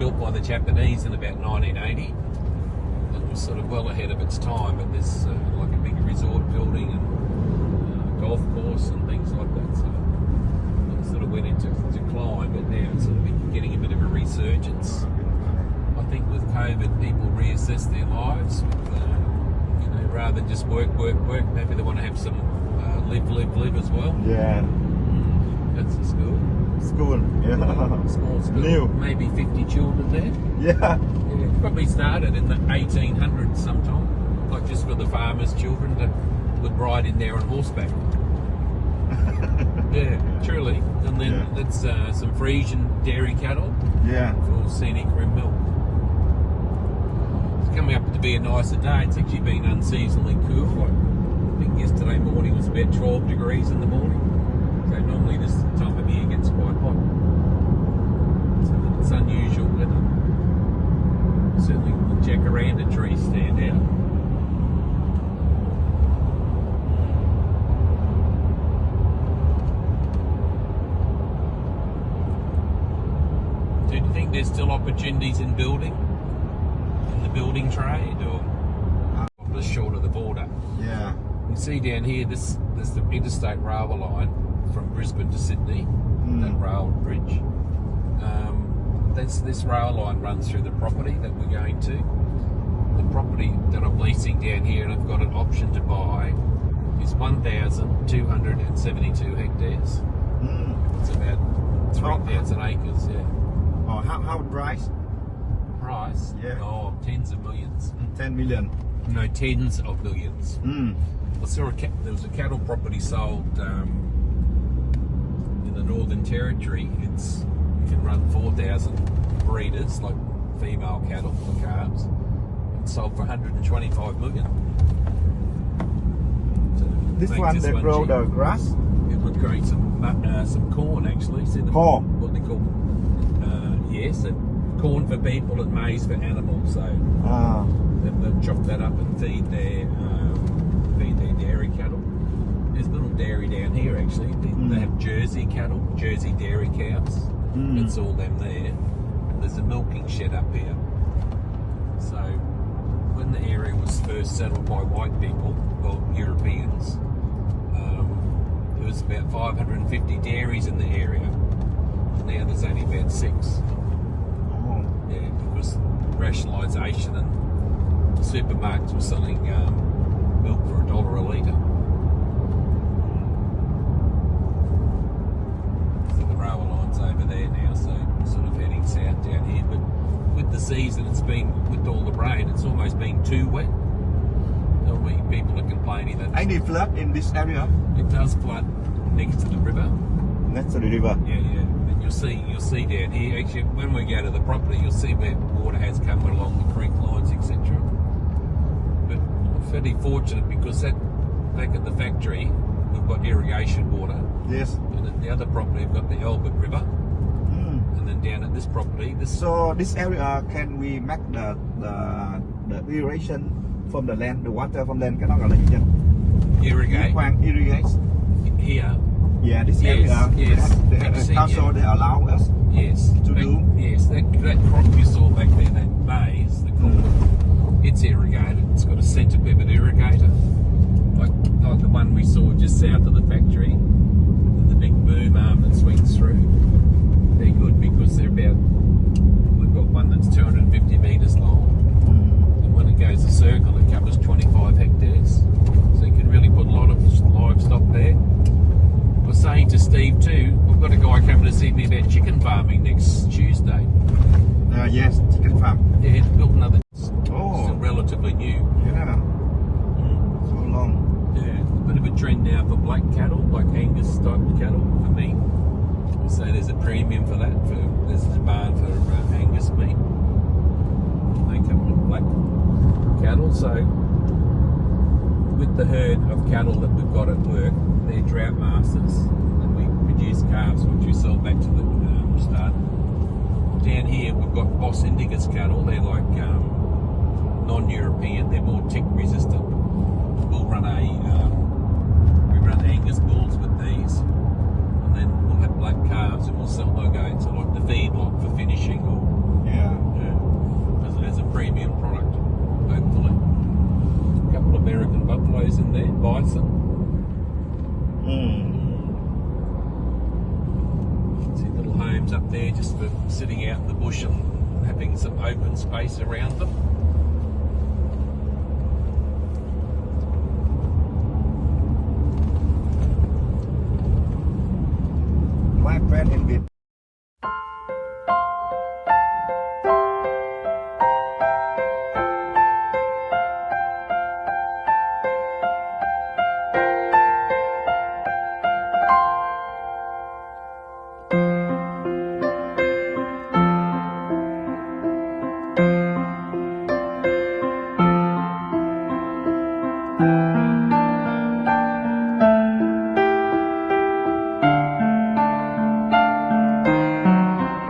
built by the Japanese in about 1980. It was sort of well ahead of its time, but there's like a big resort building and golf course and things like that. So it sort of went into decline, but now it's sort of getting a bit of a resurgence. I think with COVID, people reassess their lives. You know, rather than just work. Maybe they want to have some live as well. Yeah. That's the school. School, yeah. Small school. New. Maybe 50 children there. Yeah. Yeah. Probably started in the 1800s sometime. Like just for the farmers' children that would ride in there on horseback. Yeah, truly. And then that's some Frisian dairy cattle. Yeah. For scenic rim milk. It's coming up to be a nicer day. It's actually been unseasonably cool. Like, I think yesterday morning was about 12 degrees in the morning. So normally this time of year gets quite hot. So it's unusual weather. Certainly the jacaranda trees stand out. Do you think there's still opportunities in building? In the building trade, or just short of the border? Yeah. You see down here, there's the interstate railway line from Brisbane to Sydney, that rail bridge. This rail line runs through the property that we're going to. The property that I'm leasing down here and I've got an option to buy is 1,272 hectares. It's about 3,000 acres, yeah. Oh, how price? Price? Yeah. Oh, tens of millions. 10 million. No, tens of millions. I saw there was a cattle property sold in the Northern Territory. You can run 4,000 breeders, like female cattle for calves. It's sold for 125 million. This one they grow the grass? It would grow some corn actually. See the corn? What they call yes, corn for people and maize for animals. So they'll chop that up and feed their dairy cattle. There's a little dairy down here actually. They have Jersey cattle, Jersey dairy cows. It's all them there. There's a milking shed up here. So when the area was first settled by white people, well, Europeans, there was about 550 dairies in the area. Now there's only about 6. Yeah, because rationalisation and supermarkets were selling milk for $1 a litre. So the railway line's over there now, so sort of heading south down here. But with the season, it's been, with all the rain, it's almost been too wet. Normally people are complaining that any flood in this area? It does flood next to the river. Next to the river? Yeah. And you'll see down here, actually, when we go to the property, you'll see where water has come along the creek lines, etc. But I'm fairly fortunate because back at the factory, we've got irrigation water. Yes. And at the other property, we've got the Albert River. And then down at this property, So this area, can we make the irrigation from the land, the water from land, cái đó gọi là gì chứ? Irrigate. Irrigate. Here. Yeah, this area. Yes. The council they allow us. Yes. To do. Yes, that crop you saw back there, that maize, the corn, it's irrigated. It's got a centre pivot irrigator, like the one we saw just south of the factory. The big boom arm that swings through. They're good because we've got one that's 250 metres long, and when it goes a circle, it covers 25 hectares. So you can really put a lot of livestock there. I was saying to Steve too, we've got a guy coming to see me about chicken farming next Tuesday. Yes, chicken farm. Yeah, he's built another. Still relatively new. Yeah. So long. Yeah, a bit of a trend now for black cattle, like Angus type cattle for meat. So there's a premium for that. There's a demand for Angus meat. They come with black cattle. So with the herd of cattle that we've got at work, they're drought masters, and we produce calves which we sell back to the start. Down here we've got Boss Indicus cattle. They're like non-European. They're more tick resistant. We'll run we run Angus bulls with these, and then we'll have black calves, and they'll go into like the feedlot for finishing or See little homes up there just for sitting out in the bush and having some open space around them.